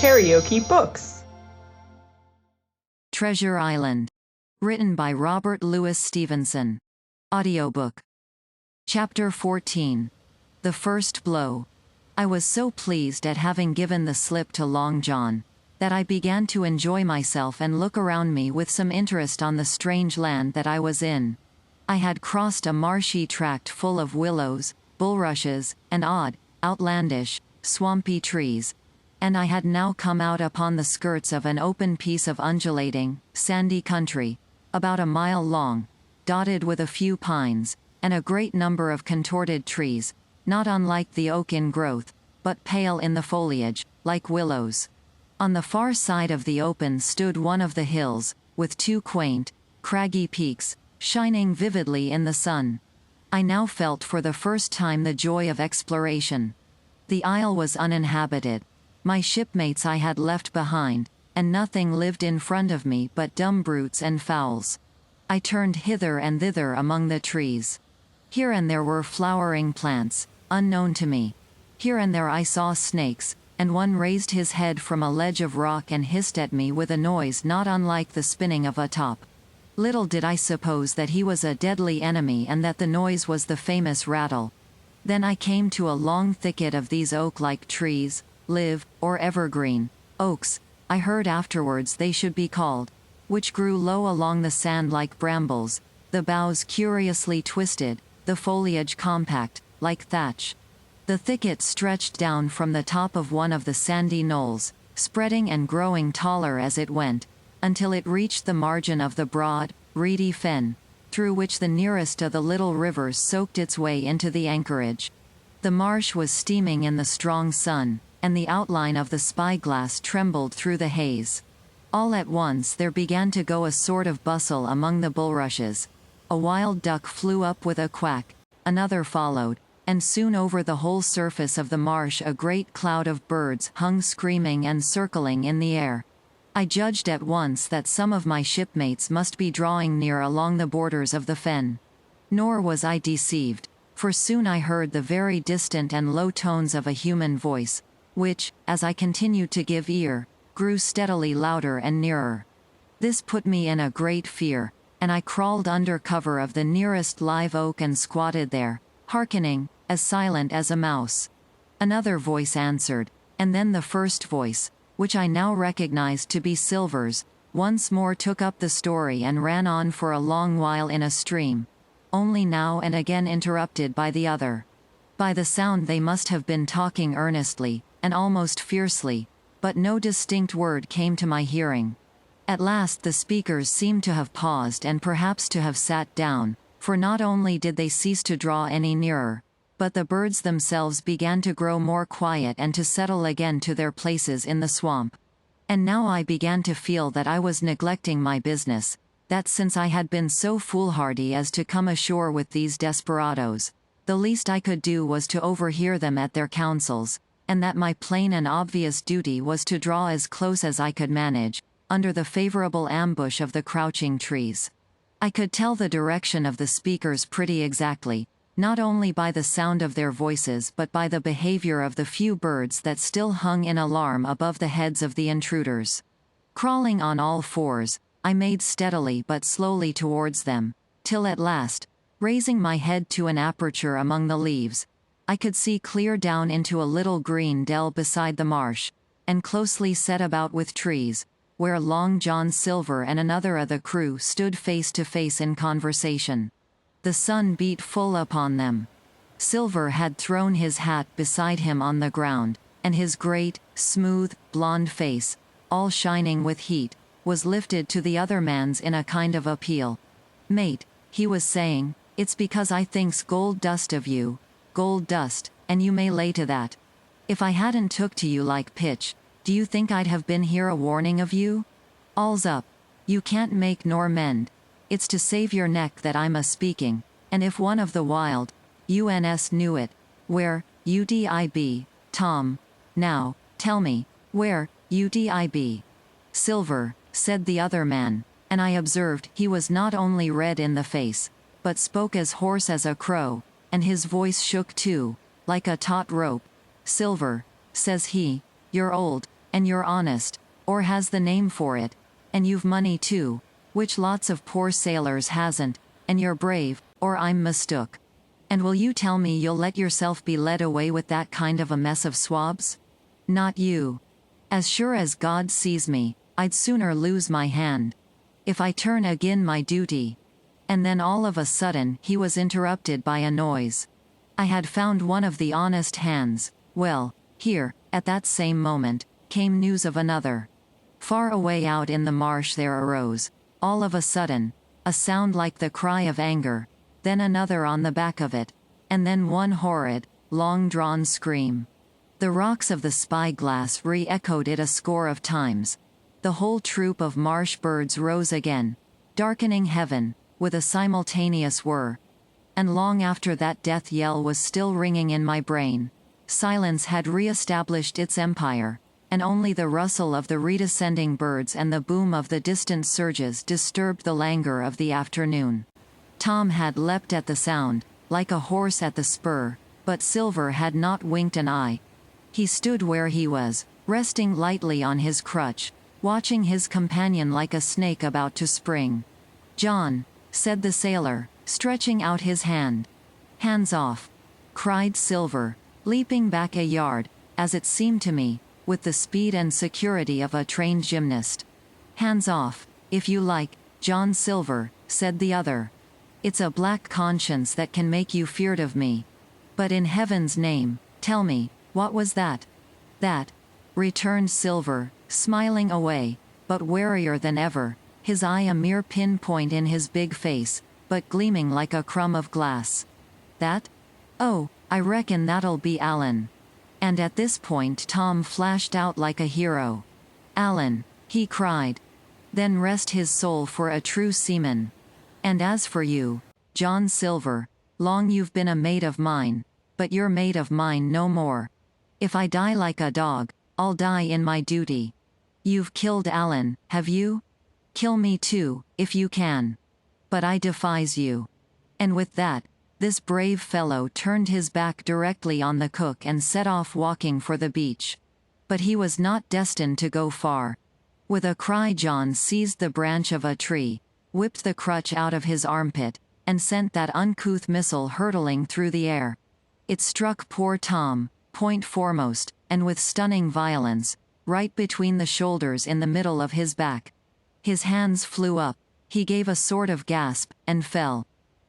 KaraokeBooks. Treasure Island. Written by Robert Louis Stevenson. Audiobook. Chapter 14. The First Blow. I was so pleased at having given the slip to Long John, that I began to enjoy myself and look around me with some interest on the strange land that I was in. I had crossed a marshy tract full of willows, bulrushes, and odd, outlandish, swampy trees, and I had now come out upon the skirts of an open piece of undulating, sandy country, about a mile long, dotted with a few pines, and a great number of contorted trees, not unlike the oak in growth, but pale in the foliage, like willows. On the far side of the open stood one of the hills, with two quaint, craggy peaks, shining vividly in the sun. I now felt for the first time the joy of exploration. The isle was uninhabited. My shipmates I had left behind, and nothing lived in front of me but dumb brutes and fowls. I turned hither and thither among the trees. Here and there were flowering plants, unknown to me. Here and there I saw snakes, and one raised his head from a ledge of rock and hissed at me with a noise not unlike the spinning of a top. Little did I suppose that he was a deadly enemy and that the noise was the famous rattle. Then I came to a long thicket of these oak-like trees, live, or evergreen, oaks, I heard afterwards they should be called, which grew low along the sand like brambles, the boughs curiously twisted, the foliage compact, like thatch. The thicket stretched down from the top of one of the sandy knolls, spreading and growing taller as it went, until it reached the margin of the broad, reedy fen, through which the nearest of the little rivers soaked its way into the anchorage. The marsh was steaming in the strong sun, and the outline of the spyglass trembled through the haze. All at once there began to go a sort of bustle among the bulrushes. A wild duck flew up with a quack, another followed, and soon over the whole surface of the marsh a great cloud of birds hung screaming and circling in the air. I judged at once that some of my shipmates must be drawing near along the borders of the fen. Nor was I deceived, for soon I heard the very distant and low tones of a human voice, which, as I continued to give ear, grew steadily louder and nearer. This put me in a great fear, and I crawled under cover of the nearest live oak and squatted there, hearkening, as silent as a mouse. Another voice answered, and then the first voice, which I now recognized to be Silver's, once more took up the story and ran on for a long while in a stream, only now and again interrupted by the other. By the sound they must have been talking earnestly, and almost fiercely, but no distinct word came to my hearing. At last the speakers seemed to have paused and perhaps to have sat down, for not only did they cease to draw any nearer, but the birds themselves began to grow more quiet and to settle again to their places in the swamp. And now I began to feel that I was neglecting my business, that since I had been so foolhardy as to come ashore with these desperadoes, the least I could do was to overhear them at their councils, and that my plain and obvious duty was to draw as close as I could manage, under the favorable ambush of the crouching trees. I could tell the direction of the speakers pretty exactly, not only by the sound of their voices but by the behavior of the few birds that still hung in alarm above the heads of the intruders. Crawling on all fours, I made steadily but slowly towards them, till at last, raising my head to an aperture among the leaves, I could see clear down into a little green dell beside the marsh, and closely set about with trees, where Long John Silver and another of the crew stood face to face in conversation. The sun beat full upon them. Silver had thrown his hat beside him on the ground, and his great, smooth, blond face, all shining with heat, was lifted to the other man's in a kind of appeal. "Mate," he was saying, "it's because I thinks gold dust of you, gold dust, and you may lay to that. If I hadn't took to you like pitch, do you think I'd have been here a warning of you? All's up. You can't make nor mend. It's to save your neck that I'm a-speaking, and if one of the wild UNS knew it, where UDIB, Tom? Now, tell me, where UDIB? Silver, said the other man, and I observed he was not only red in the face, but spoke as hoarse as a crow, and his voice shook too, like a taut rope. Silver, says he, you're old, and you're honest, or has the name for it, and you've money too, which lots of poor sailors hasn't, and you're brave, or I'm mistook. And will you tell me you'll let yourself be led away with that kind of a mess of swabs? Not you. As sure as God sees me, I'd sooner lose my hand. If I turn agin my duty. And then all of a sudden he was interrupted by a noise. I had found one of the honest hands. Well, here, at that same moment, came news of another. Far away out in the marsh there arose, all of a sudden, a sound like the cry of anger, then another on the back of it, and then one horrid, long-drawn scream. The rocks of the spyglass re-echoed it a score of times. The whole troop of marsh birds rose again, darkening heaven, with a simultaneous whir. And long after that death yell was still ringing in my brain, silence had re-established its empire, and only the rustle of the redescending birds and the boom of the distant surges disturbed the languor of the afternoon. Tom had leapt at the sound, like a horse at the spur, but Silver had not winked an eye. He stood where he was, resting lightly on his crutch, watching his companion like a snake about to spring. "John," said the sailor, stretching out his hand. "Hands off!" cried Silver, leaping back a yard, as it seemed to me, with the speed and security of a trained gymnast. "Hands off, if you like, John Silver," said the other. "It's a black conscience that can make you feared of me. But in heaven's name, tell me, what was that?" "That," returned Silver, smiling away, but warier than ever, his eye a mere pin-point in his big face, but gleaming like a crumb of glass. "That? Oh, I reckon that'll be Alan." And at this point Tom flashed out like a hero. "Alan," he cried. "Then rest his soul for a true seaman. And as for you, John Silver, long you've been a mate of mine, but you're mate of mine no more. If I die like a dog, I'll die in my duty. You've killed Alan, have you? Kill me too, if you can. But I defies you." And with that, this brave fellow turned his back directly on the cook and set off walking for the beach. But he was not destined to go far. With a cry John seized the branch of a tree, whipped the crutch out of his armpit, and sent that uncouth missile hurtling through the air. It struck poor Tom, point foremost, and with stunning violence, right between the shoulders in the middle of his back. His hands flew up, he gave a sort of gasp, and fell.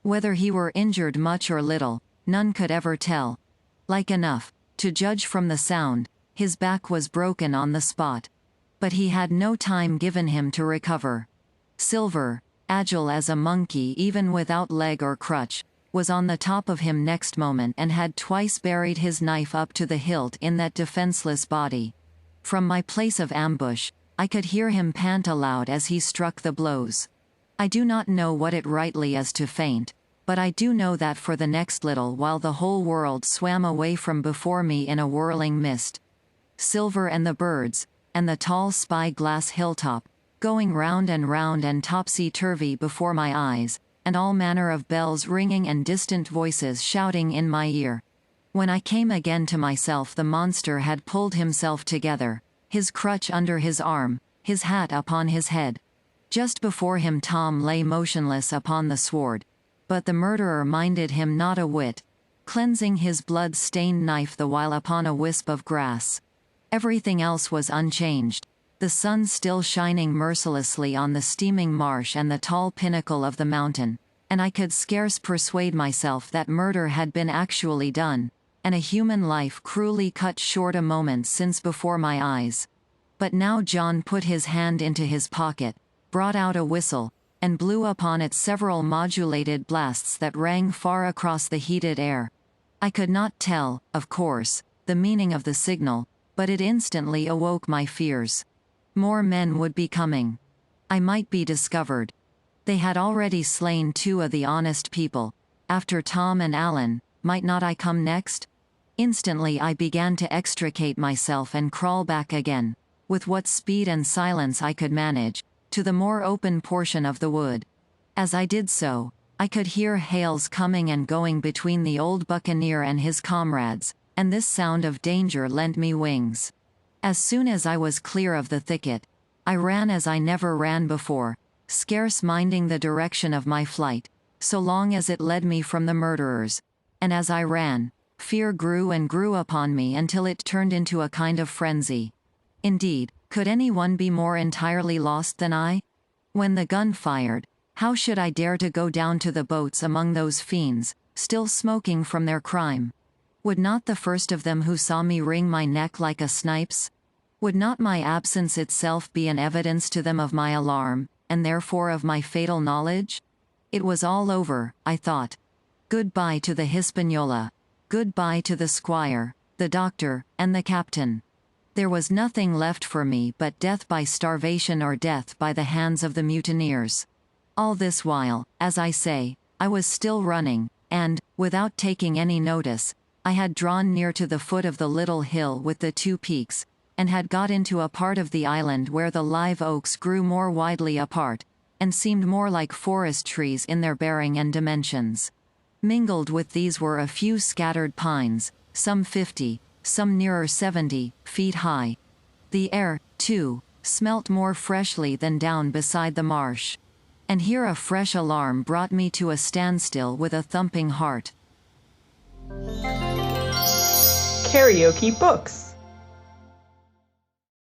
Whether he were injured much or little, none could ever tell. Like enough, to judge from the sound, his back was broken on the spot. But he had no time given him to recover. Silver, agile as a monkey even without leg or crutch, was on the top of him next moment and had twice buried his knife up to the hilt in that defenseless body. From my place of ambush, I could hear him pant aloud as he struck the blows. I do not know what it rightly is to faint, but I do know that for the next little while the whole world swam away from before me in a whirling mist. Silver and the birds, and the tall spy-glass hilltop, going round and topsy-turvy before my eyes, and all manner of bells ringing and distant voices shouting in my ear. When I came again to myself the monster had pulled himself together, his crutch under his arm, his hat upon his head. Just before him Tom lay motionless upon the sward, but the murderer minded him not a whit, cleansing his blood-stained knife the while upon a wisp of grass. Everything else was unchanged, the sun still shining mercilessly on the steaming marsh and the tall pinnacle of the mountain, and I could scarce persuade myself that murder had been actually done, and a human life cruelly cut short a moment since before my eyes. But now John put his hand into his pocket, brought out a whistle, and blew upon it several modulated blasts that rang far across the heated air. I could not tell, of course, the meaning of the signal, but it instantly awoke my fears. More men would be coming. I might be discovered. They had already slain 2 of the honest people. After Tom and Alan, might not I come next? Instantly I began to extricate myself and crawl back again, with what speed and silence I could manage, to the more open portion of the wood. As I did so, I could hear hails coming and going between the old buccaneer and his comrades, and this sound of danger lent me wings. As soon as I was clear of the thicket, I ran as I never ran before, scarce minding the direction of my flight, so long as it led me from the murderers. And as I ran, fear grew and grew upon me until it turned into a kind of frenzy. Indeed, could anyone be more entirely lost than I? When the gun fired, how should I dare to go down to the boats among those fiends, still smoking from their crime? Would not the first of them who saw me wring my neck like a snipe's? Would not my absence itself be an evidence to them of my alarm, and therefore of my fatal knowledge? It was all over, I thought. Goodbye to the Hispaniola. Goodbye to the squire, the doctor, and the captain. There was nothing left for me but death by starvation or death by the hands of the mutineers. All this while, as I say, I was still running, and, without taking any notice, I had drawn near to the foot of the little hill with the two peaks, and had got into a part of the island where the live oaks grew more widely apart, and seemed more like forest trees in their bearing and dimensions. Mingled with these were a few scattered pines, some 50, some nearer 70, feet high. The air, too, smelt more freshly than down beside the marsh. And here a fresh alarm brought me to a standstill with a thumping heart. KaraokeBooks.